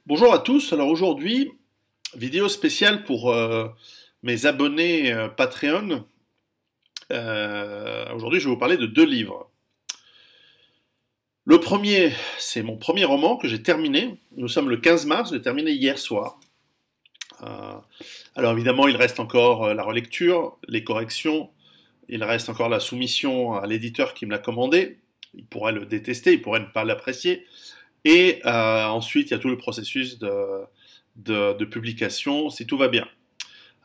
Bonjour à tous, alors aujourd'hui, vidéo spéciale pour mes abonnés Patreon. Aujourd'hui, je vais vous parler de deux livres. Le premier, c'est mon premier roman que j'ai terminé. Nous sommes le 15 mars, je l'ai terminé hier soir. Euh, alors évidemment, il reste encore la relecture, les corrections, il reste encore la soumission à l'éditeur qui me l'a commandé. Il pourrait le détester, il pourrait ne pas l'apprécier. Et ensuite, il y a tout le processus de publication, si tout va bien.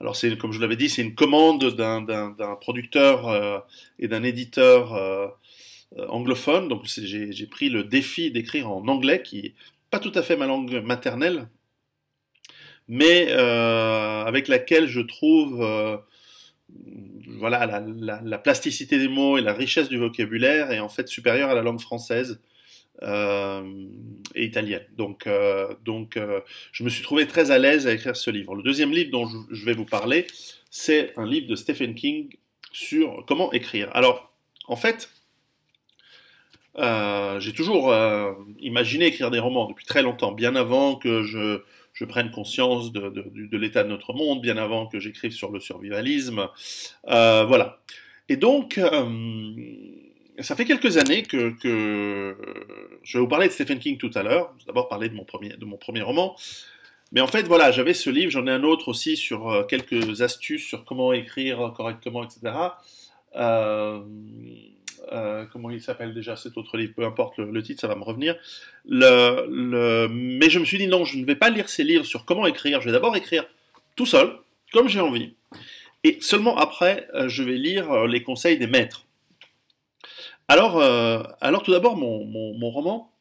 Alors, comme je l'avais dit, c'est une commande d'un producteur et d'un éditeur anglophone. Donc, j'ai pris le défi d'écrire en anglais, qui n'est pas tout à fait ma langue maternelle, mais avec laquelle je trouve voilà, la plasticité des mots et la richesse du vocabulaire est en fait supérieure à la langue française et italienne. Je me suis trouvé très à l'aise à écrire ce livre. Le deuxième livre dont je vais vous parler, c'est un livre de Stephen King sur comment écrire. Alors, en fait, j'ai toujours imaginé écrire des romans depuis très longtemps, bien avant que je prenne conscience de l'état de notre monde, bien avant que j'écrive sur le survivalisme. Voilà. Et donc, ça fait quelques années que je vais vous parler de Stephen King tout à l'heure. Je vais d'abord parler de mon premier roman. Mais en fait, voilà, j'avais ce livre, j'en ai un autre aussi sur quelques astuces sur comment écrire correctement, etc. Euh, comment il s'appelle déjà cet autre livre? Peu importe le titre, ça va me revenir. Mais je me suis dit non, je ne vais pas lire ces livres sur comment écrire. Je vais d'abord écrire tout seul, comme j'ai envie. Et seulement après, je vais lire les conseils des maîtres. Alors tout d'abord, mon roman.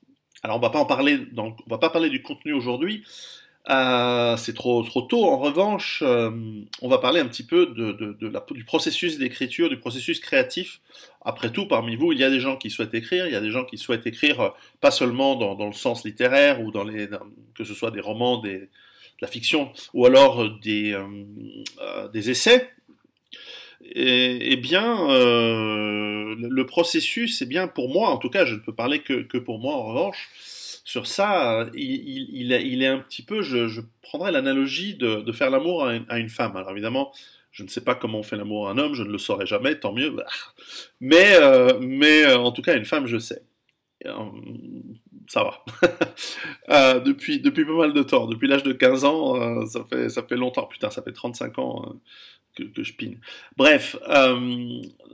Alors on va pas en parler, on va pas parler du contenu aujourd'hui. C'est trop tôt. En revanche, on va parler un petit peu du processus d'écriture, du processus créatif. Après tout, parmi vous, il y a des gens qui souhaitent écrire, il y a des gens qui souhaitent écrire pas seulement dans le sens littéraire ou que ce soit des romans, de la fiction, ou alors des essais. Eh bien, le processus, eh bien, pour moi, en tout cas, je ne peux parler que pour moi, en revanche, sur ça, il est un petit peu, je prendrais l'analogie de faire l'amour à une femme. Alors évidemment, je ne sais pas comment on fait l'amour à un homme, je ne le saurais jamais, tant mieux. Mais en tout cas, une femme, je sais. Euh, Ça va. Depuis pas mal de temps, depuis l'âge de 15 ans, ça fait longtemps. Putain, ça fait 35 ans que je pine. Bref,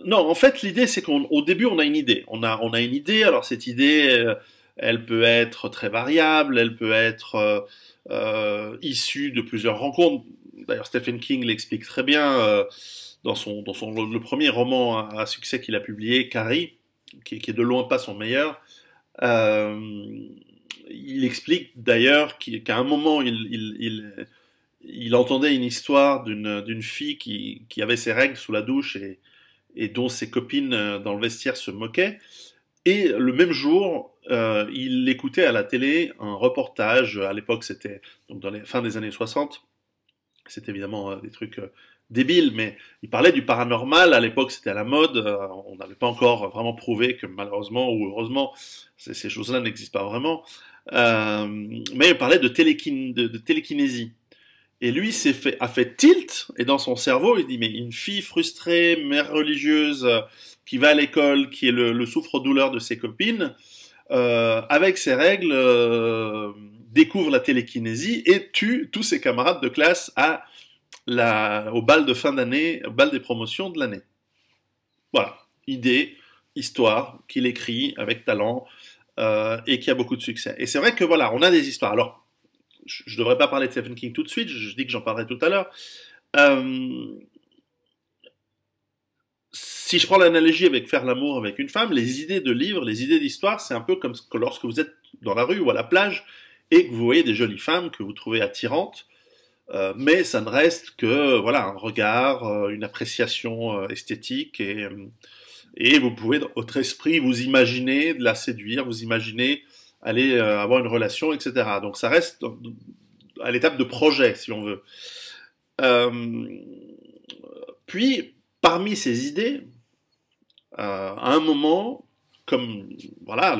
non, en fait, l'idée, c'est qu'au début, on a une idée. On a une idée, alors cette idée, elle peut être très variable, elle peut être issue de plusieurs rencontres. D'ailleurs, Stephen King l'explique très bien le premier roman à succès qu'il a publié, Carrie, qui est de loin pas son meilleur. Euh, il explique d'ailleurs qu'à un moment, il entendait une histoire d'une fille qui avait ses règles sous la douche et dont ses copines dans le vestiaire se moquaient. Et le même jour, il écoutait à la télé un reportage. À l'époque, c'était donc dans les fins des années 60. C'était évidemment des trucs débiles, mais il parlait du paranormal. À l'époque, c'était à la mode. On n'avait pas encore vraiment prouvé que malheureusement ou heureusement, ces choses-là n'existent pas vraiment. Mais il parlait de télékinésie. Et lui a fait tilt, et dans son cerveau, il dit, mais une fille frustrée, mère religieuse, qui va à l'école, qui est le souffre-douleur de ses copines, avec ses règles, découvre la télékinésie et tue tous ses camarades de classe au bal de fin d'année, au bal des promotions de l'année. Voilà, idée, histoire, qu'il écrit avec talent, et qui a beaucoup de succès. Et c'est vrai que voilà, on a des histoires. Alors, je ne devrais pas parler de Stephen King tout de suite, je dis que j'en parlerai tout à l'heure. Euh, Si je prends l'analogie avec faire l'amour avec une femme, les idées de livres, les idées d'histoire, c'est un peu comme lorsque vous êtes dans la rue ou à la plage et que vous voyez des jolies femmes que vous trouvez attirantes, mais ça ne reste que voilà un regard, une appréciation esthétique et vous pouvez dans votre esprit vous imaginer de la séduire, vous imaginer aller avoir une relation, etc. Donc ça reste à l'étape de projet, si on veut. Euh, Puis, parmi ces idées, à un moment, comme voilà,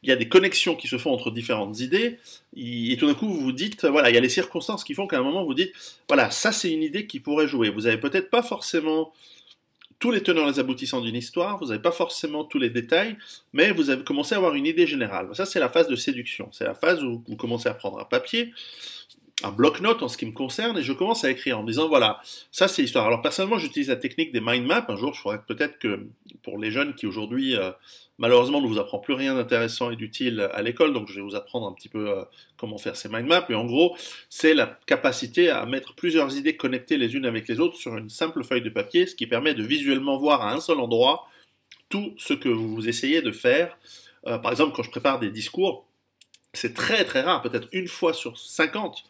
il y a des connexions qui se font entre différentes idées, et tout d'un coup vous vous dites, voilà, il y a les circonstances qui font qu'à un moment vous dites, voilà, ça c'est une idée qui pourrait jouer. Vous avez peut-être pas forcément tous les tenants et les aboutissants d'une histoire, vous n'avez pas forcément tous les détails, mais vous avez commencé à avoir une idée générale. Ça c'est la phase de séduction, c'est la phase où vous commencez à prendre un papier, un bloc-notes en ce qui me concerne, et je commence à écrire en me disant, voilà, ça c'est l'histoire. Alors personnellement, j'utilise la technique des mind maps. Un jour, je ferai peut-être que pour les jeunes qui aujourd'hui, malheureusement, ne vous apprend plus rien d'intéressant et d'utile à l'école, donc je vais vous apprendre un petit peu comment faire ces mind maps. Mais en gros, c'est la capacité à mettre plusieurs idées connectées les unes avec les autres sur une simple feuille de papier, ce qui permet de visuellement voir à un seul endroit tout ce que vous essayez de faire. Par exemple, quand je prépare des discours, c'est très très rare, peut-être une fois sur 50,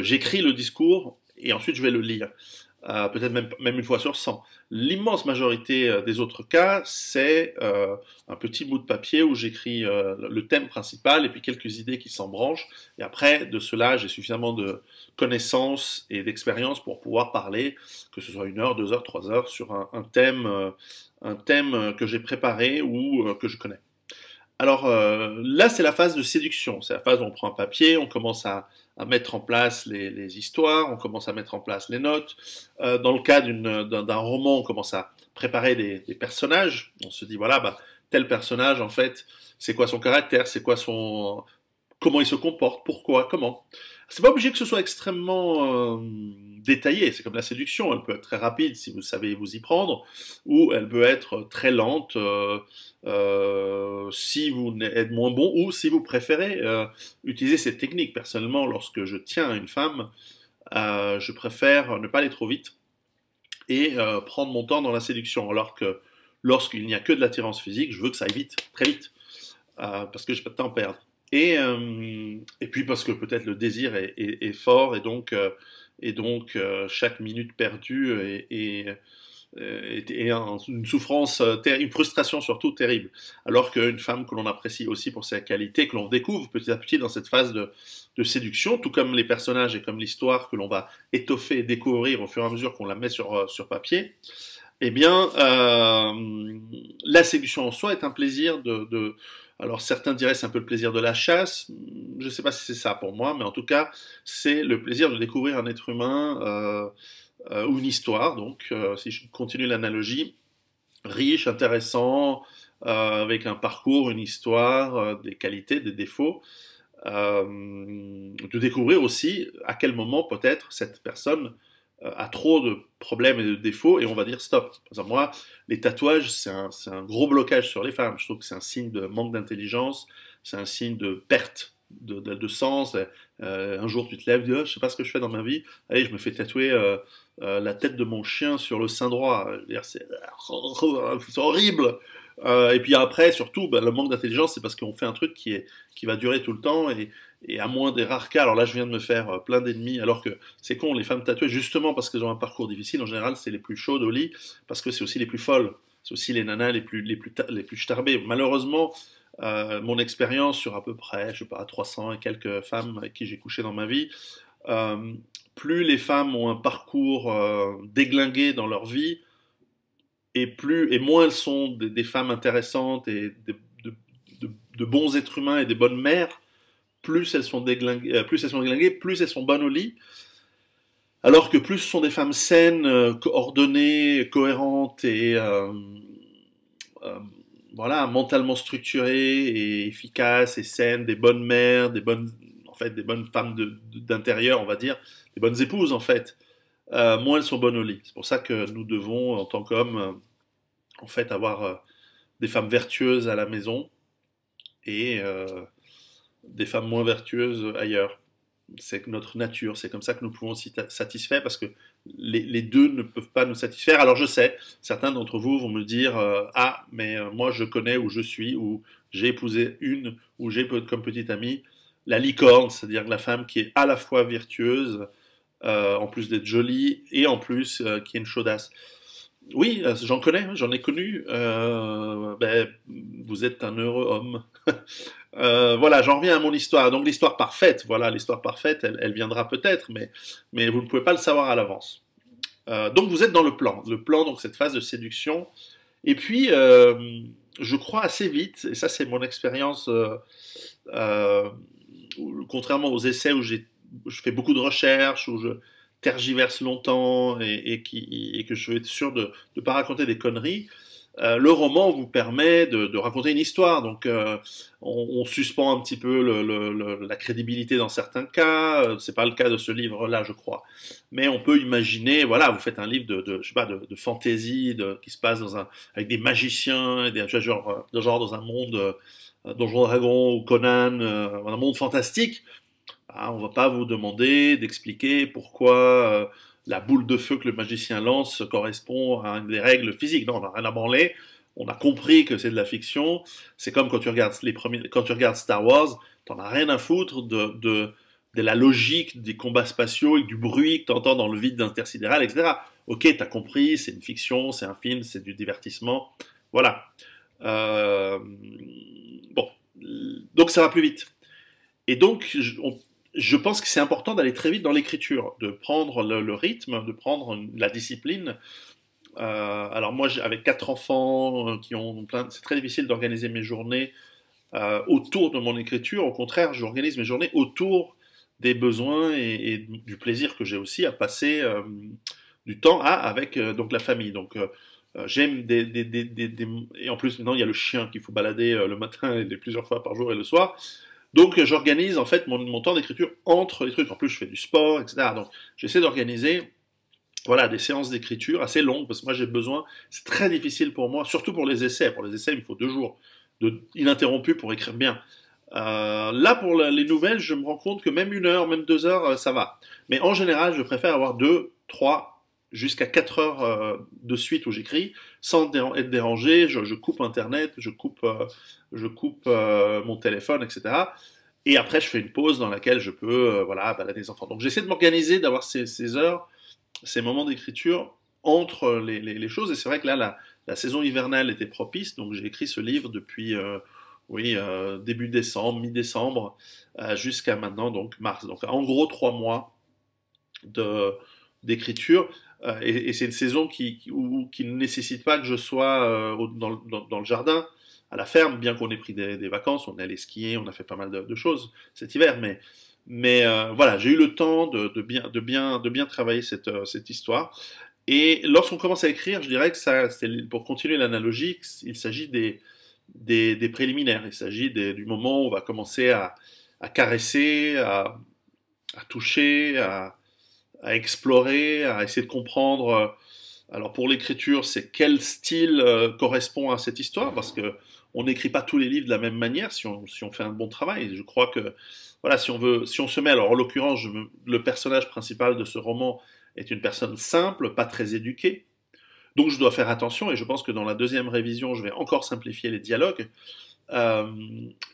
j'écris le discours et ensuite je vais le lire. Peut-être même une fois sur 100. L'immense majorité des autres cas, c'est un petit bout de papier où j'écris le thème principal et puis quelques idées qui s'en branchent. Et après, de cela, j'ai suffisamment de connaissances et d'expérience pour pouvoir parler, que ce soit 1 heure, 2 heures, 3 heures, sur un thème que j'ai préparé ou que je connais. Alors là, c'est la phase de séduction. C'est la phase où on prend un papier, on commence à mettre en place les histoires, on commence à mettre en place les notes. Dans le cas d'un roman, on commence à préparer des personnages. On se dit, voilà, bah, tel personnage, en fait, c'est quoi son caractère, c'est quoi comment il se comporte, pourquoi, comment. C'est pas obligé que ce soit extrêmement détaillé, c'est comme la séduction, elle peut être très rapide si vous savez vous y prendre, ou elle peut être très lente si vous êtes moins bon, ou si vous préférez utiliser cette technique. Personnellement, lorsque je tiens à une femme, je préfère ne pas aller trop vite et prendre mon temps dans la séduction, alors que lorsqu'il n'y a que de l'attirance physique, je veux que ça aille vite, très vite, parce que j'ai pas de temps à perdre. Et puis parce que peut-être le désir est fort et donc chaque minute perdue est une souffrance, une frustration surtout terrible. Alors qu'une femme que l'on apprécie aussi pour sa qualité, que l'on découvre petit à petit dans cette phase de séduction, tout comme les personnages et comme l'histoire que l'on va étoffer et découvrir au fur et à mesure qu'on la met sur papier, eh bien, la séduction en soi est un plaisir alors certains diraient c'est un peu le plaisir de la chasse, je ne sais pas si c'est ça pour moi, mais en tout cas c'est le plaisir de découvrir un être humain ou une histoire, donc si je continue l'analogie, riche, intéressant, avec un parcours, une histoire, des qualités, des défauts, de découvrir aussi à quel moment peut-être cette personne a trop de problèmes et de défauts et on va dire stop. Par exemple, moi, les tatouages, c'est un gros blocage sur les femmes. Je trouve que c'est un signe de manque d'intelligence, c'est un signe de perte de sens. Un jour, tu te lèves, tu dis, oh, je sais pas ce que je fais dans ma vie. Allez, je me fais tatouer la tête de mon chien sur le sein droit. Je veux dire, c'est horrible. Et puis après, surtout, le manque d'intelligence, c'est parce qu'on fait un truc qui va durer tout le temps et à moins des rares cas, alors là je viens de me faire plein d'ennemis, alors que c'est con, les femmes tatouées, justement parce qu'elles ont un parcours difficile, en général c'est les plus chaudes au lit, parce que c'est aussi les plus folles, c'est aussi les nanas les plus starbées. Malheureusement, mon expérience sur à peu près, je sais pas, 300 et quelques femmes avec qui j'ai couché dans ma vie, euh, plus les femmes ont un parcours déglingué dans leur vie, et moins elles sont des femmes intéressantes et de bons êtres humains et des bonnes mères, plus elles sont déglinguées, plus elles sont bonnes au lit. Alors que plus ce sont des femmes saines, ordonnées, cohérentes et euh, voilà, mentalement structurées et efficaces et saines, des bonnes mères, en fait, des bonnes femmes d'intérieur, on va dire, des bonnes épouses en fait, moins elles sont bonnes au lit. C'est pour ça que nous devons, en tant qu'hommes, en fait, avoir des femmes vertueuses à la maison et des femmes moins vertueuses ailleurs. C'est notre nature, c'est comme ça que nous pouvons s'y satisfaire parce que les deux ne peuvent pas nous satisfaire. Alors je sais, certains d'entre vous vont me dire ah, mais moi je connais où je suis, ou j'ai épousé une, ou j'ai comme petite amie la licorne, c'est-à-dire la femme qui est à la fois virtueuse, en plus d'être jolie, et en plus qui est une chaudasse. Oui, j'en connais, j'en ai connu. Vous êtes un heureux homme. Voilà, j'en reviens à mon histoire. Donc l'histoire parfaite, voilà, l'histoire parfaite, elle viendra peut-être, mais vous ne pouvez pas le savoir à l'avance. Donc vous êtes dans le plan, donc cette phase de séduction. Et puis je crois assez vite, et ça c'est mon expérience, euh, contrairement aux essais où je fais beaucoup de recherches, où je tergiverse longtemps et que je veux être sûr de ne pas raconter des conneries. Le roman vous permet de raconter une histoire, donc on suspend un petit peu la crédibilité dans certains cas. C'est pas le cas de ce livre-là, je crois. Mais on peut imaginer, voilà, vous faites un livre je sais pas, de fantasy, qui se passe avec des magiciens, genre dans un monde Donjon Dragon ou Conan, un monde fantastique. Ah, on va pas vous demander d'expliquer pourquoi la boule de feu que le magicien lance correspond à une des règles physiques. Non, on n'a rien à branler. On a compris que c'est de la fiction. C'est comme quand tu regardes quand tu regardes Star Wars, t'en as rien à foutre de la logique des combats spatiaux et du bruit que tu entends dans le vide intersidéral, etc. Ok, t'as compris, c'est une fiction, c'est un film, c'est du divertissement. Voilà. Euh, bon, donc ça va plus vite. Et donc, je pense que c'est important d'aller très vite dans l'écriture, de prendre le rythme, de prendre la discipline. Alors moi, avec 4 enfants qui ont plein, c'est très difficile d'organiser mes journées autour de mon écriture. Au contraire, j'organise mes journées autour des besoins et du plaisir que j'ai aussi à passer du temps avec donc la famille. Donc j'aime et en plus maintenant il y a le chien qu'il faut balader le matin et plusieurs fois par jour et le soir. Donc j'organise en fait mon temps d'écriture entre les trucs. En plus je fais du sport, etc. Donc j'essaie d'organiser voilà, des séances d'écriture assez longues parce que moi j'ai besoin, c'est très difficile pour moi, surtout pour les essais. Pour les essais il me faut 2 jours ininterrompus pour écrire bien. Là pour les nouvelles je me rends compte que même 1 heure, même 2 heures ça va. Mais en général je préfère avoir 2, 3 jusqu'à 4 heures de suite où j'écris sans être dérangé. Je coupe internet, je coupe mon téléphone, etc. Et après, je fais une pause dans laquelle je peux voilà, balader les enfants. Donc j'essaie de m'organiser, d'avoir ces heures, ces moments d'écriture entre les choses. Et c'est vrai que là, la saison hivernale était propice. Donc j'ai écrit ce livre depuis oui, début décembre, mi-décembre, jusqu'à maintenant, donc mars. Donc en gros, 3 mois de, d'écriture. Et c'est une saison qui ne nécessite pas que je sois dans le jardin, à la ferme, bien qu'on ait pris des vacances, on est allé skier, on a fait pas mal de choses cet hiver, mais voilà, j'ai eu le temps de bien travailler cette histoire. Et lorsqu'on commence à écrire, je dirais que ça, pour continuer l'analogie, il s'agit des préliminaires, il s'agit du moment où on va commencer à caresser, à toucher, à explorer, à essayer de comprendre. Alors pour l'écriture, c'est quel style correspond à cette histoire, parce que on n'écrit pas tous les livres de la même manière si on fait un bon travail. Je crois que voilà, si on se met, alors en l'occurrence, le personnage principal de ce roman est une personne simple, pas très éduquée, donc je dois faire attention et je pense que dans la deuxième révision, je vais encore simplifier les dialogues. Euh,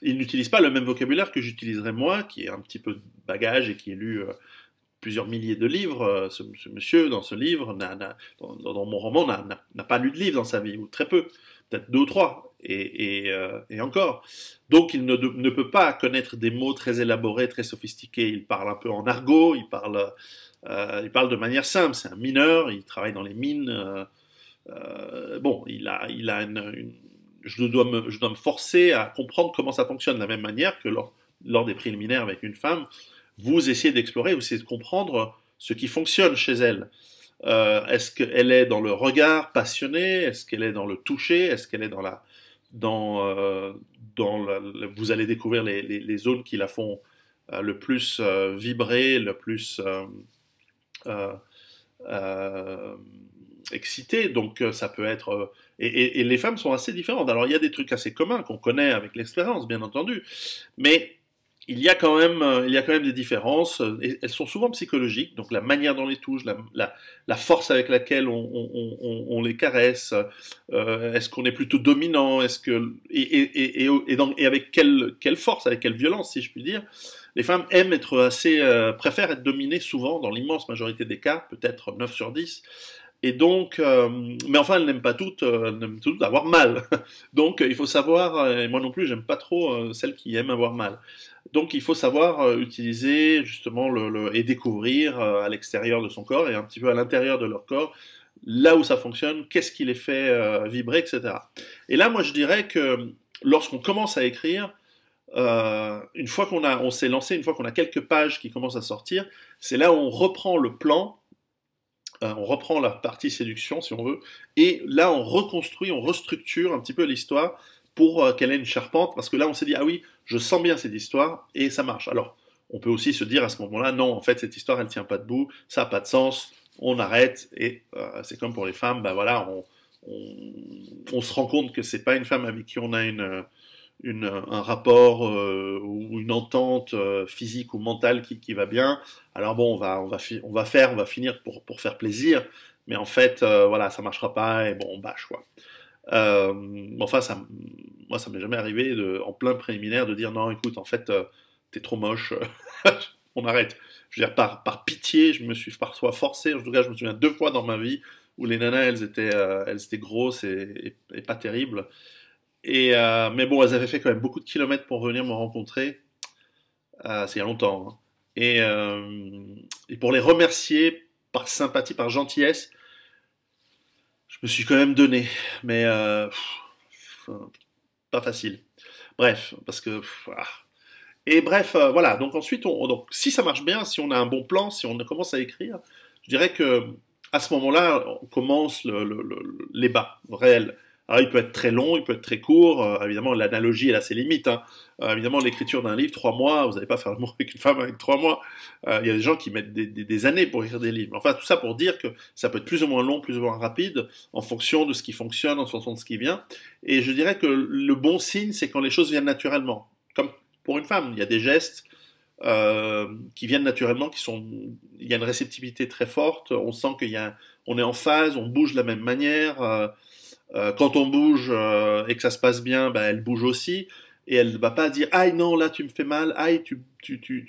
il n'utilise pas le même vocabulaire que j'utiliserais moi, qui est un petit peu de bagage et qui est lu plusieurs milliers de livres. Ce monsieur, dans ce livre, dans mon roman, n'a pas lu de livre dans sa vie, ou très peu, peut-être 2 ou 3, et encore. Donc il ne peut pas connaître des mots très élaborés, très sophistiqués. Il parle un peu en argot, il parle de manière simple. C'est un mineur, il travaille dans les mines. Bon, il a je dois me forcer à comprendre comment ça fonctionne de la même manière que lors des préliminaires avec une femme vous essayez d'explorer, vous essayez de comprendre ce qui fonctionne chez elle. Est-ce qu'elle est dans le regard passionné? Est-ce qu'elle est dans le toucher? Est-ce qu'elle est vous allez découvrir les zones qui la font le plus vibrer, le plus euh, euh, exciter. Donc ça peut être et les femmes sont assez différentes. Alors il y a des trucs assez communs qu'on connaît avec l'expérience, bien entendu, mais il y a quand même des différences, et elles sont souvent psychologiques, donc la manière dont on les touche, la force avec laquelle on les caresse, est-ce qu'on est plutôt dominant, est-ce que, et avec quelle force, avec quelle violence, si je puis dire. Les femmes aiment préfèrent être dominées souvent, dans l'immense majorité des cas, peut-être 9 sur 10. Et donc, mais enfin, elles n'aiment toutes avoir mal. Donc, il faut savoir, et moi non plus, j'aime pas trop celles qui aiment avoir mal. Donc, il faut savoir utiliser justement et découvrir à l'extérieur de son corps et un petit peu à l'intérieur de leur corps là où ça fonctionne, qu'est-ce qui les fait vibrer, etc. Et là, moi, je dirais que lorsqu'on commence à écrire, une fois on s'est lancé, une fois qu'on a quelques pages qui commencent à sortir, c'est là où on reprend le plan, on reprend la partie séduction, si on veut, et là, on reconstruit, on restructure un petit peu l'histoire pour qu'elle ait une charpente, parce que là, on s'est dit, ah oui, je sens bien cette histoire, et ça marche. Alors, on peut aussi se dire à ce moment-là, non, en fait, cette histoire, elle tient pas debout, ça n'a pas de sens, on arrête, et c'est comme pour les femmes, ben voilà, on se rend compte que c'est pas une femme avec qui on a un rapport ou une entente physique ou mentale qui va bien. Alors bon, on va finir pour faire plaisir, mais en fait, voilà, ça marchera pas, et bon, on bâche, quoi. Enfin, moi, ça m'est jamais arrivé en plein préliminaire de dire non, écoute, en fait, t'es trop moche, on arrête. Je veux dire, par pitié, je me suis parfois forcé, en tout cas, je me souviens 2 fois dans ma vie où les nanas, elles étaient grosses et pas terribles. Mais bon, elles avaient fait quand même beaucoup de kilomètres pour venir me rencontrer, c'est il y a longtemps, hein. Et pour les remercier par sympathie, par gentillesse, je me suis quand même donné, mais pas facile. Bref, parce que et bref, voilà. Donc ensuite, donc si ça marche bien, si on a un bon plan, si on commence à écrire, je dirais que à ce moment-là, on commence les bas réels. Alors il peut être très long, il peut être très court. Évidemment, l'analogie elle a ses limites, hein. Évidemment, l'écriture d'un livre, 3 mois, vous n'allez pas faire l'amour avec une femme avec 3 mois. Il y a des gens qui mettent des années pour écrire des livres. Enfin, tout ça pour dire que ça peut être plus ou moins long, plus ou moins rapide, en fonction de ce qui fonctionne, en fonction de ce qui vient. Et je dirais que le bon signe, c'est quand les choses viennent naturellement. Comme pour une femme, il y a des gestes qui viennent naturellement, il y a une réceptivité très forte, on sent on est en phase, on bouge de la même manière. Quand on bouge et que ça se passe bien, bah, elle bouge aussi. Et elle ne va pas dire aïe non là tu me fais mal, aïe tu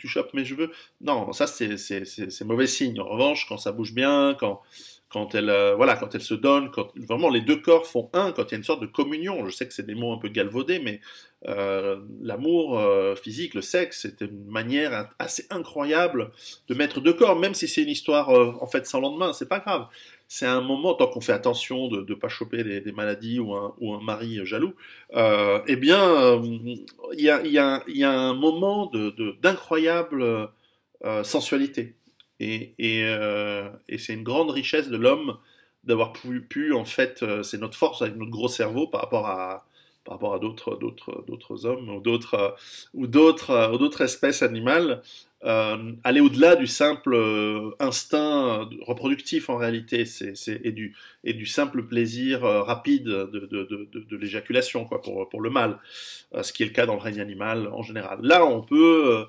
chopes mes cheveux. Non, ça c'est mauvais signe. En revanche, quand ça bouge bien, quand elle voilà, quand elle se donne, quand vraiment les deux corps font un, quand il y a une sorte de communion. Je sais que c'est des mots un peu galvaudés, mais l'amour physique, le sexe, c'est une manière assez incroyable de mettre deux corps, même si c'est une histoire en fait sans lendemain, c'est pas grave. C'est un moment, tant qu'on fait attention de ne pas choper des maladies ou un mari jaloux, eh bien, il y a un moment d'incroyable sensualité. Et c'est une grande richesse de l'homme d'avoir en fait, c'est notre force avec notre gros cerveau par rapport à d'autres hommes ou d'autres espèces animales, aller au-delà du simple instinct reproductif en réalité, et du simple plaisir rapide de l'éjaculation, quoi, pour le mâle, ce qui est le cas dans le règne animal en général. Là, on peut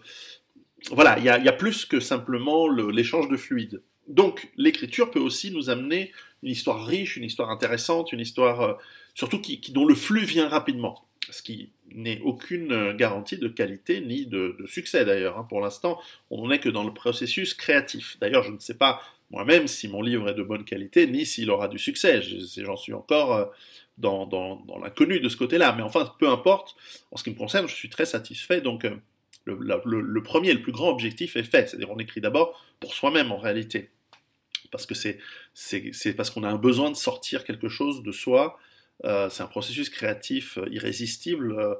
voilà, il y a plus que simplement l'échange de fluides. Donc, l'écriture peut aussi nous amener une histoire riche, une histoire intéressante, une histoire surtout dont le flux vient rapidement. Ce qui n'est aucune garantie de qualité ni de succès d'ailleurs, hein. Pour l'instant, on n'en est que dans le processus créatif. D'ailleurs, je ne sais pas moi-même si mon livre est de bonne qualité, ni s'il aura du succès. J'en suis encore dans l'inconnu de ce côté-là. Mais enfin, peu importe. En ce qui me concerne, je suis très satisfait. Donc, le premier et le plus grand objectif est fait. C'est-à-dire on écrit d'abord pour soi-même en réalité. Parce que c'est parce qu'on a un besoin de sortir quelque chose de soi. C'est un processus créatif irrésistible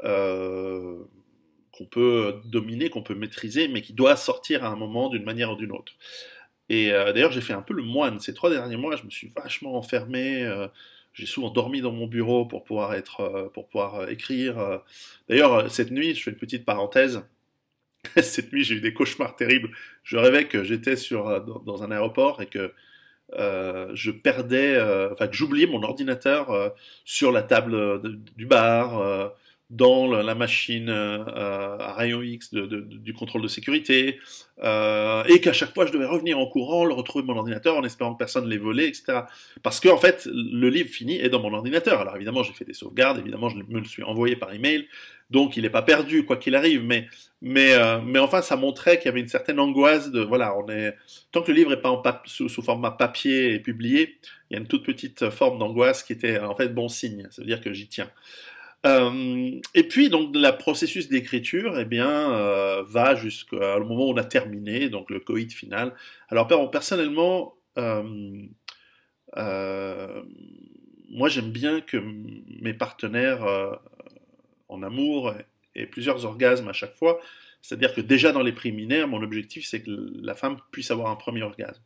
qu'on peut dominer, qu'on peut maîtriser, mais qui doit sortir à un moment d'une manière ou d'une autre. Et d'ailleurs, j'ai fait un peu le moine. Ces 3 derniers mois, je me suis vachement enfermé. J'ai souvent dormi dans mon bureau pour pouvoir écrire. D'ailleurs, cette nuit, je fais une petite parenthèse. Cette nuit, j'ai eu des cauchemars terribles. Je rêvais que j'étais dans un aéroport et que je perdais, enfin que j'oubliais mon ordinateur sur la table du bar, dans la machine à rayon X du contrôle de sécurité, et qu'à chaque fois je devais revenir en courant, le retrouver mon ordinateur en espérant que personne ne l'ait volé, etc. Parce que en fait, le livre fini est dans mon ordinateur. Alors évidemment, j'ai fait des sauvegardes, évidemment, je me le suis envoyé par email, donc il n'est pas perdu quoi qu'il arrive, mais enfin, ça montrait qu'il y avait une certaine angoisse de voilà, tant que le livre n'est pas sous format papier et publié, il y a une toute petite forme d'angoisse qui était en fait bon signe. Ça veut dire que j'y tiens. Et puis donc le processus d'écriture, eh bien, va jusqu'au moment où on a terminé, donc le coït final. Alors personnellement, Euh, Moi, j'aime bien que mes partenaires en amour aient plusieurs orgasmes à chaque fois. C'est-à-dire que déjà dans les préliminaires, mon objectif, c'est que la femme puisse avoir un premier orgasme,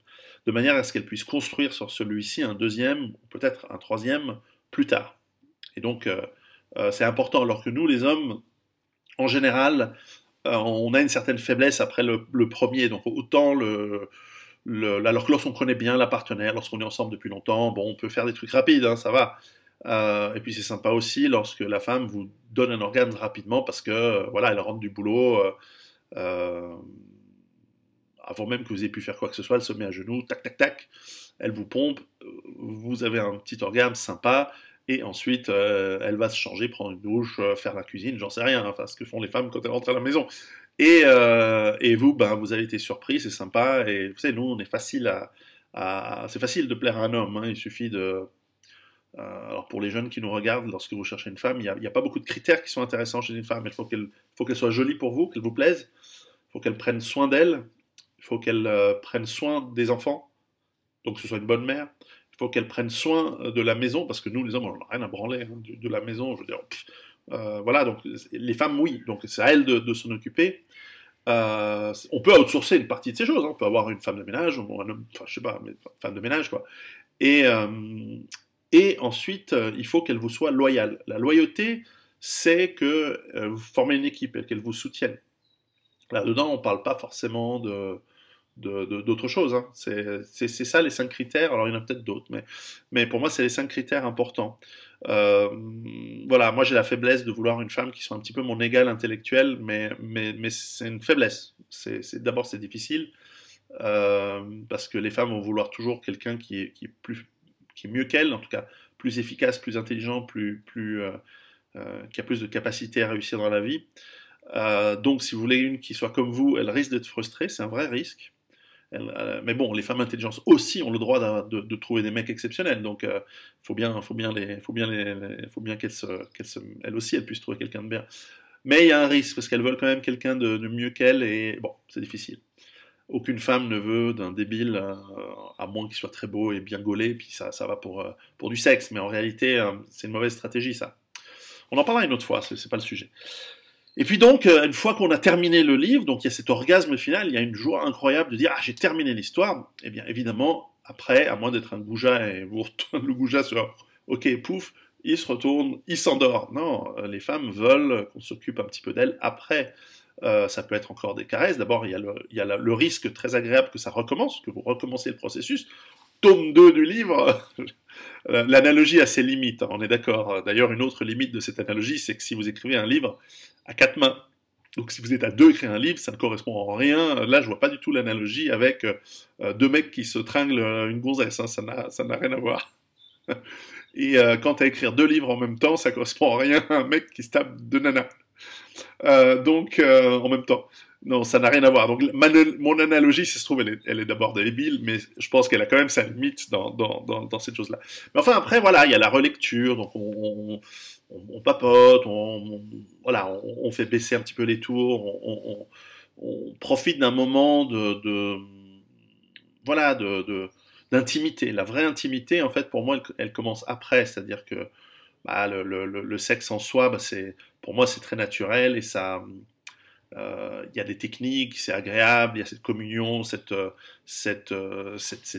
de manière à ce qu'elle puisse construire sur celui-ci un deuxième, ou peut-être un troisième, plus tard. Et donc, c'est important, alors que nous, les hommes, en général, on a une certaine faiblesse après le premier. Donc, autant alors que lorsqu'on connaît bien la partenaire, lorsqu'on est ensemble depuis longtemps, bon, on peut faire des trucs rapides, hein, ça va. Et puis c'est sympa aussi lorsque la femme vous donne un orgasme rapidement parce que voilà, elle rentre du boulot euh, avant même que vous ayez pu faire quoi que ce soit, elle se met à genoux, tac tac tac, elle vous pompe, vous avez un petit orgasme sympa, et ensuite elle va se changer, prendre une douche, faire la cuisine, j'en sais rien, hein, enfin ce que font les femmes quand elles rentrent à la maison. Et vous, ben, vous avez été surpris, c'est sympa, et vous savez, nous, on est facile c'est facile de plaire à un homme, hein, il suffit de, alors pour les jeunes qui nous regardent, lorsque vous cherchez une femme, il y a pas beaucoup de critères qui sont intéressants chez une femme. Faut qu'elle soit jolie pour vous, qu'elle vous plaise, il faut qu'elle prenne soin d'elle, il faut qu'elle prenne soin des enfants, donc que ce soit une bonne mère. Il faut qu'elle prenne soin de la maison, parce que nous, les hommes, on n'a rien à branler hein, de la maison. Je veux dire, voilà, donc les femmes, oui, donc c'est à elles de s'en occuper. On peut outsourcer une partie de ces choses. Hein. On peut avoir une femme de ménage, ou un homme, enfin, je sais pas, mais femme de ménage, quoi. Et, euh, et ensuite, il faut qu'elle vous soit loyale. La loyauté, c'est que vous formez une équipe et qu'elle vous soutienne. Là-dedans, on ne parle pas forcément d'autre chose. Hein. C'est ça les 5 critères. Alors il y en a peut-être d'autres, mais pour moi, c'est les 5 critères importants. Euh, voilà, moi j'ai la faiblesse de vouloir une femme qui soit un petit peu mon égal intellectuel, mais c'est une faiblesse. D'abord, c'est difficile, parce que les femmes vont vouloir toujours quelqu'un qui est mieux qu'elle, en tout cas plus efficace, plus intelligent, qui a plus de capacité à réussir dans la vie. Donc, si vous voulez une qui soit comme vous, elle risque d'être frustrée, c'est un vrai risque. Mais bon, les femmes intelligentes aussi ont le droit de trouver des mecs exceptionnels, donc faut bien elles aussi, elles puissent trouver quelqu'un de bien. Mais il y a un risque parce qu'elles veulent quand même quelqu'un de mieux qu'elles, et bon, c'est difficile. Aucune femme ne veut d'un débile, à moins qu'il soit très beau et bien gaulé, puis ça va pour du sexe, mais en réalité, c'est une mauvaise stratégie, ça. On en parlera une autre fois, c'est pas le sujet. Et puis donc, une fois qu'on a terminé le livre, donc il y a cet orgasme final, il y a une joie incroyable de dire ah j'ai terminé l'histoire. Eh bien évidemment, après, à moins d'être un goujat et vous retourne le goujat sur ok pouf, il se retourne, il s'endort. Non, les femmes veulent qu'on s'occupe un petit peu d'elles après. Ça peut être encore des caresses. D'abord, il y a le risque très agréable que ça recommence, que vous recommencez le processus. Tome 2 du livre, l'analogie a ses limites, hein, on est d'accord. D'ailleurs, une autre limite de cette analogie, c'est que si vous écrivez un livre à 4 mains, donc si vous êtes à deux écrire un livre, ça ne correspond en rien. Là, je vois pas du tout l'analogie avec deux mecs qui se tringlent une gonzesse, hein, ça n'a rien à voir. Et quant à écrire 2 livres en même temps, ça correspond en rien à un mec qui se tape 2 nanas. En même temps. Non, ça n'a rien à voir. Donc, mon analogie, si ça se trouve, elle est d'abord débile, mais je pense qu'elle a quand même sa limite dans cette chose-là. Mais enfin, après, voilà, il y a la relecture, donc on papote, voilà, on fait baisser un petit peu les tours, on profite d'un moment voilà, d'intimité. La vraie intimité, en fait, pour moi, elle commence après, c'est-à-dire que bah, le sexe en soi, bah, pour moi, c'est très naturel et ça, il y a des techniques, c'est agréable, il y a cette communion, cette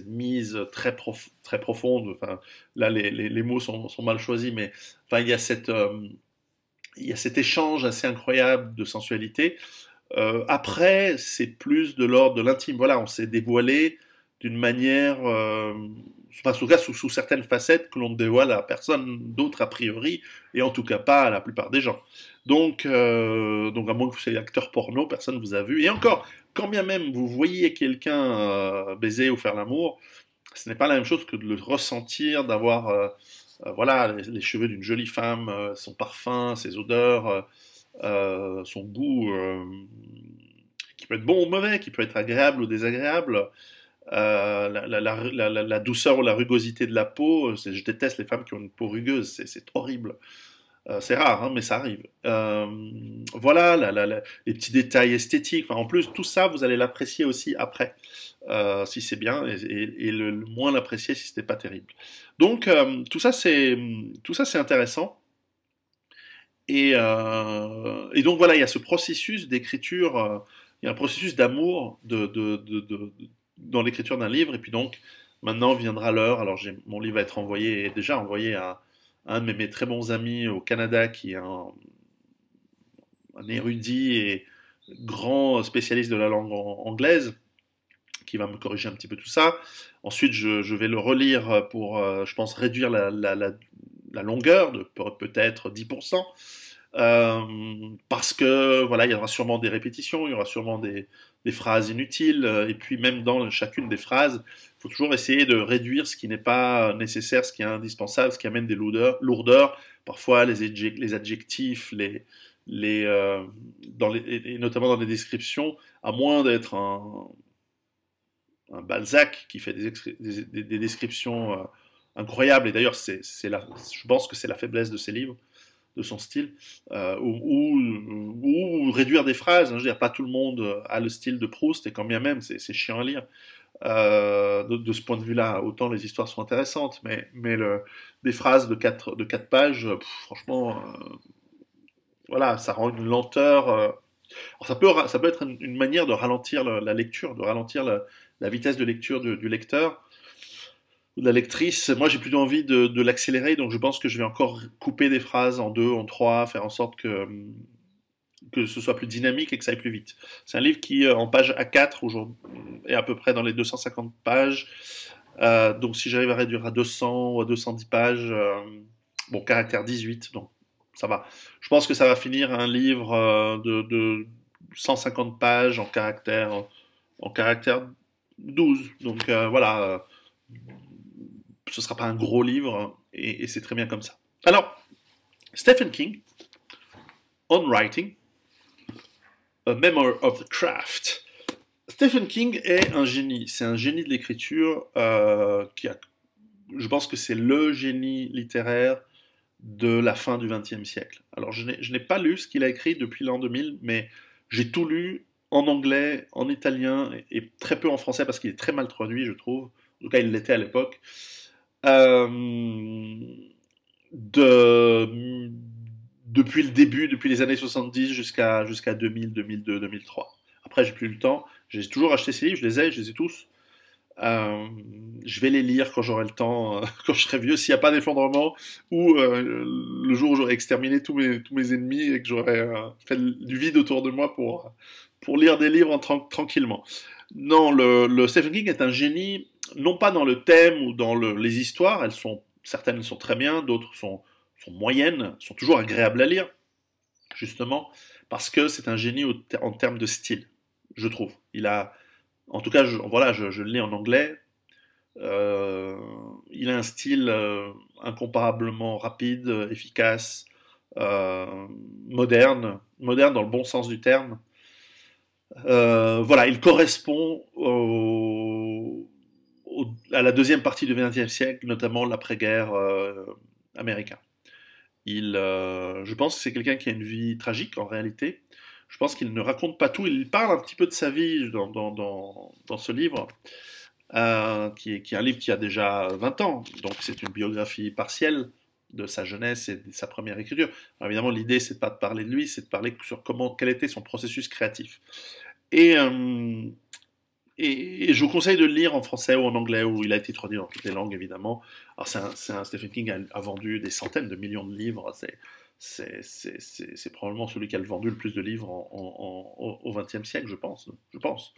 mise très profonde. Enfin, là, les mots sont mal choisis, mais enfin, il y a cet échange assez incroyable de sensualité. Après, c'est plus de l'ordre de l'intime. Voilà, on s'est dévoilé d'une manière, enfin, en tout cas sous certaines facettes que l'on ne dévoile à personne d'autre a priori, et en tout cas pas à la plupart des gens. Donc à moins que vous soyez acteur porno, personne ne vous a vu. Et encore, quand bien même vous voyez quelqu'un baiser ou faire l'amour, ce n'est pas la même chose que de le ressentir, d'avoir voilà, les cheveux d'une jolie femme, son parfum, ses odeurs, son goût, qui peut être bon ou mauvais, qui peut être agréable ou désagréable. La douceur ou la rugosité de la peau, je déteste les femmes qui ont une peau rugueuse, c'est horrible. C'est rare, hein, mais ça arrive. Voilà, les petits détails esthétiques. Enfin, en plus, tout ça, vous allez l'apprécier aussi après, si c'est bien, et le moins l'apprécier si c'était pas terrible. Donc, tout ça, c'est intéressant. Et donc voilà, il y a ce processus d'écriture, il y a un processus d'amour dans l'écriture d'un livre, et puis donc maintenant viendra l'heure. Alors mon livre va être envoyé, est déjà envoyé à un de mes très bons amis au Canada, qui est un érudit et grand spécialiste de la langue anglaise, qui va me corriger un petit peu tout ça. Ensuite, je vais le relire pour, je pense, réduire la longueur de peut-être 10%. Parce que voilà, il y aura sûrement des répétitions, il y aura sûrement des phrases inutiles, et puis même dans chacune des phrases, il faut toujours essayer de réduire ce qui n'est pas nécessaire, ce qui est indispensable, ce qui amène des lourdeurs. Parfois, les adjectifs, et notamment dans les descriptions, à moins d'être un Balzac qui fait des descriptions incroyables, et d'ailleurs, je pense que c'est la faiblesse de ses livres, de son style, ou réduire des phrases. Hein, je veux dire, pas tout le monde a le style de Proust, et quand bien même, c'est chiant à lire. De ce point de vue-là, autant les histoires sont intéressantes, mais des phrases de 4 pages, franchement, voilà, ça rend une lenteur. Alors ça peut être une manière de ralentir la lecture, de ralentir la vitesse de lecture du lecteur ou de la lectrice. Moi, j'ai plutôt envie de l'accélérer, donc je pense que je vais encore couper des phrases en deux, en trois, faire en sorte que ce soit plus dynamique et que ça aille plus vite. C'est un livre qui, en page A4, aujourd'hui, est à peu près dans les 250 pages. Donc si j'arrive à réduire à 200 ou à 210 pages, bon, caractère 18, donc ça va. Je pense que ça va finir un livre de 150 pages en caractère 12. Donc voilà, ce ne sera pas un gros livre, et c'est très bien comme ça. Alors, Stephen King, On Writing, A Memoir of the Craft. Stephen King est un génie. C'est un génie de l'écriture je pense que c'est le génie littéraire de la fin du XXe siècle. Alors, je n'ai pas lu ce qu'il a écrit depuis l'an 2000, mais j'ai tout lu en anglais, en italien, et très peu en français, parce qu'il est très mal traduit, je trouve. En tout cas, il l'était à l'époque. Euh, de, Depuis le début, depuis les années 70 jusqu'à 2000, 2002, 2003. Après, j'ai plus le temps. J'ai toujours acheté ces livres, je les ai tous. Euh, je vais les lire quand j'aurai le temps, quand je serai vieux, s'il n'y a pas d'effondrement, ou le jour où j'aurai exterminé tous mes ennemis et que j'aurai fait du vide autour de moi pour lire des livres tranquillement. Non, le Stephen King est un génie, non pas dans le thème ou dans les histoires, certaines sont très bien, d'autres sont moyennes, sont toujours agréables à lire, justement, parce que c'est un génie en termes de style, je trouve. En tout cas, voilà, je le lis en anglais. Il a un style incomparablement rapide, efficace, moderne dans le bon sens du terme. Voilà, il correspond à la deuxième partie du XXe siècle, notamment l'après-guerre américain. Je pense que c'est quelqu'un qui a une vie tragique en réalité. Je pense qu'il ne raconte pas tout. Il parle un petit peu de sa vie dans ce livre, qui est un livre qui a déjà 20 ans. Donc c'est une biographie partielle de sa jeunesse et de sa première écriture. Alors évidemment, l'idée, c'est pas de parler de lui, c'est de parler sur quel était son processus créatif. Et, euh, et je vous conseille de le lire en français ou en anglais, où il a été traduit dans toutes les langues, évidemment. Alors, Stephen King a vendu des centaines de millions de livres. C'est probablement celui qui a vendu le plus de livres au XXe siècle, je pense. Je pense.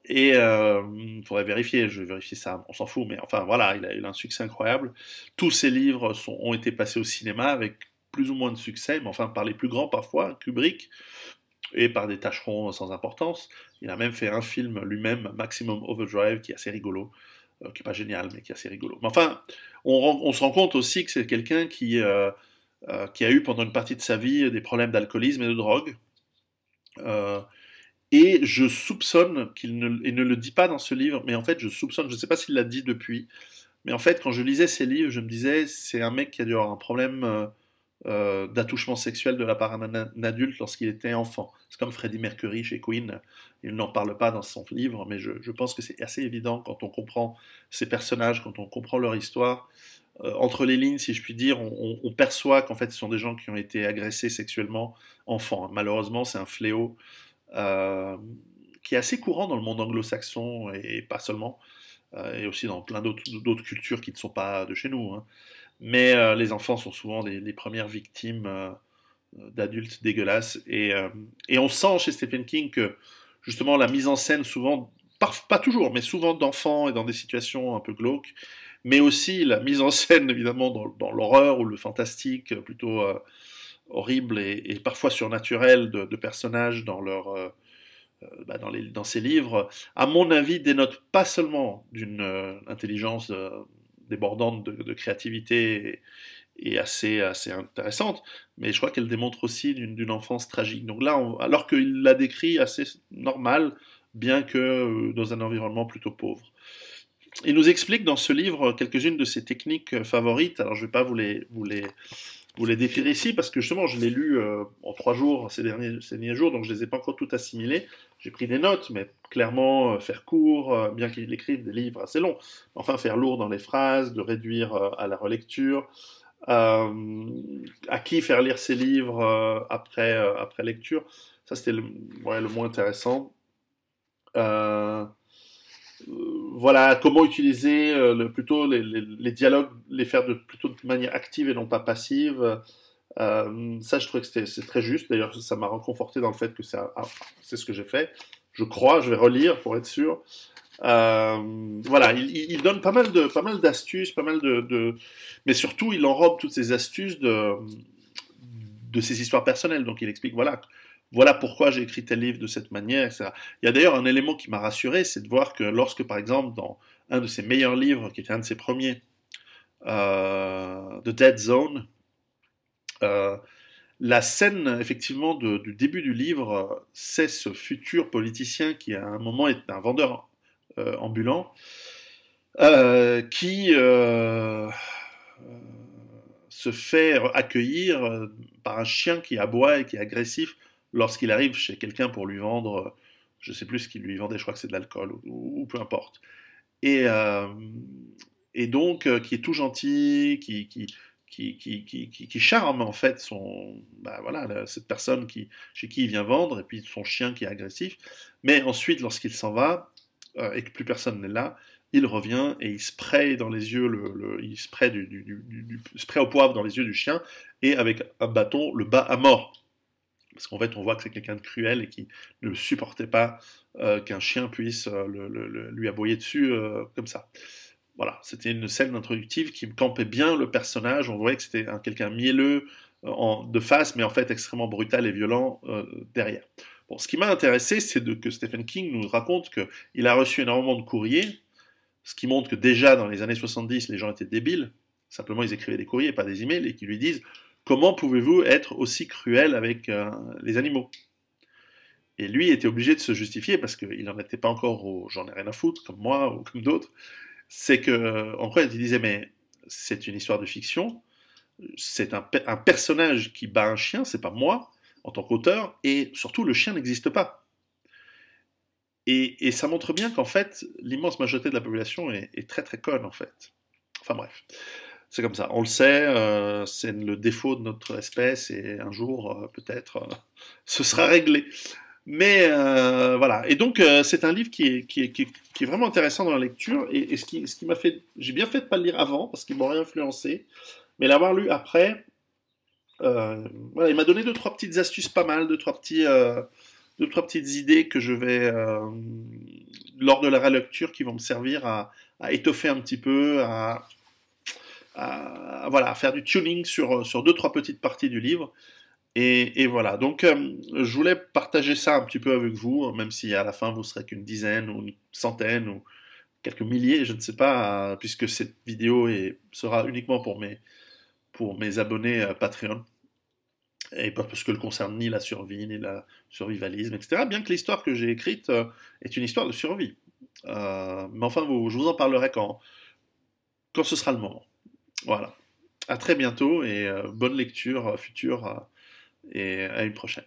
Et il faudrait vérifier, je vais vérifier ça, on s'en fout, mais enfin voilà, il a un succès incroyable. Tous ses livres ont été passés au cinéma avec plus ou moins de succès, mais enfin par les plus grands parfois, Kubrick, et par des tâcherons sans importance. Il a même fait un film lui-même, Maximum Overdrive, qui est assez rigolo, qui est pas génial, mais qui est assez rigolo. Mais enfin, on se rend compte aussi que c'est quelqu'un qui a eu pendant une partie de sa vie des problèmes d'alcoolisme et de drogue. Euh, et je soupçonne il ne le dit pas dans ce livre, mais en fait je soupçonne, je ne sais pas s'il l'a dit depuis, mais en fait quand je lisais ses livres, je me disais c'est un mec qui a dû avoir un problème d'attouchement sexuel de la part d'un adulte lorsqu'il était enfant. C'est comme Freddie Mercury chez Queen, il n'en parle pas dans son livre, mais je pense que c'est assez évident quand on comprend ces personnages, quand on comprend leur histoire. Entre les lignes, si je puis dire, on perçoit qu'en fait ce sont des gens qui ont été agressés sexuellement enfants. Malheureusement, c'est un fléau qui est assez courant dans le monde anglo-saxon et pas seulement, et aussi dans plein d'autres cultures qui ne sont pas de chez nous, hein. Mais les enfants sont souvent les premières victimes d'adultes dégueulasses. Et on sent chez Stephen King que justement la mise en scène, souvent, pas toujours, mais souvent d'enfants et dans des situations un peu glauques, mais aussi la mise en scène évidemment dans l'horreur ou le fantastique, plutôt horrible et parfois surnaturel de personnages dans dans ces livres, à mon avis, dénote pas seulement d'une intelligence débordante de créativité et assez intéressante, mais je crois qu'elle démontre aussi d'une enfance tragique. Donc là, alors qu'il la décrit assez normal, bien que dans un environnement plutôt pauvre. Il nous explique dans ce livre quelques-unes de ses techniques favorites. Alors je ne vais pas vous les décrire ici parce que justement je l'ai lu en 3 jours ces derniers jours, donc je ne les ai pas encore tout assimilés. J'ai pris des notes, mais clairement faire court, bien qu'il écrive des livres assez longs. Enfin faire lourd dans les phrases, de réduire à la relecture. À qui faire lire ses livres après lecture. Ça c'était le moins intéressant. Euh, voilà, comment utiliser plutôt les dialogues, les faire plutôt de manière active et non pas passive. Ça, je trouvais que c'est très juste. D'ailleurs, ça m'a reconforté dans le fait que c'est ce que j'ai fait. Je crois, je vais relire pour être sûr. Voilà, il donne pas mal d'astuces, pas mal mais surtout, il enrobe toutes ces astuces de ses histoires personnelles. Donc, il explique, voilà pourquoi j'ai écrit tel livre de cette manière, etc. Il y a d'ailleurs un élément qui m'a rassuré, c'est de voir que lorsque, par exemple, dans un de ses meilleurs livres, qui était un de ses premiers, The Dead Zone, euh, la scène, effectivement, du début du livre, c'est ce futur politicien qui, à un moment, est un vendeur ambulant, qui se fait accueillir par un chien qui aboie et qui est agressif lorsqu'il arrive chez quelqu'un pour lui vendre, je sais plus ce qu'il lui vendait, je crois que c'est de l'alcool ou peu importe. Et, euh, et donc, qui est tout gentil, qui charme en fait cette personne chez qui il vient vendre, et puis son chien qui est agressif. Mais ensuite, lorsqu'il s'en va, et que plus personne n'est là, il revient et il spraye dans les yeux, il spraye du spray au poivre dans les yeux du chien, et avec un bâton le bat à mort. Parce qu'en fait, on voit que c'est quelqu'un de cruel et qui ne supportait pas qu'un chien puisse lui aboyer dessus comme ça. Voilà, c'était une scène introductive qui campait bien le personnage. On voyait que c'était quelqu'un mielleux de face, mais en fait extrêmement brutal et violent derrière. Bon, ce qui m'a intéressé, c'est que Stephen King nous raconte qu'il a reçu énormément de courriers, ce qui montre que déjà dans les années 70, les gens étaient débiles. Simplement, ils écrivaient des courriers, pas des emails, et qui lui disent comment pouvez-vous être aussi cruel avec les animaux? Et lui était obligé de se justifier parce qu'il n'en était pas encore au j'en ai rien à foutre, comme moi ou comme d'autres. C'est que, en fait, il disait mais c'est une histoire de fiction, c'est un personnage qui bat un chien, c'est pas moi en tant qu'auteur, et surtout le chien n'existe pas. Et ça montre bien qu'en fait, l'immense majorité de la population est très très conne en fait. Enfin bref. C'est comme ça, on le sait, c'est le défaut de notre espèce et un jour, peut-être, ce sera réglé. Mais voilà, et donc c'est un livre qui est vraiment intéressant dans la lecture et ce qui m'a fait, j'ai bien fait de pas le lire avant parce qu'il m'a rien influencé, mais l'avoir lu après, voilà, il m'a donné deux trois petites astuces pas mal, deux trois petites idées que je vais lors de la relecture qui vont me servir à étoffer un petit peu, voilà, à faire du tuning sur deux, trois petites parties du livre. Et voilà, donc je voulais partager ça un petit peu avec vous, même si à la fin vous serez qu'une dizaine ou une centaine ou quelques milliers, je ne sais pas, puisque cette vidéo sera uniquement pour mes abonnés Patreon, et pas parce que le concerne ni la survie, ni le survivalisme, etc. Bien que l'histoire que j'ai écrite est une histoire de survie. Mais enfin, je vous en parlerai quand ce sera le moment. Voilà. À très bientôt et bonne lecture future et à une prochaine.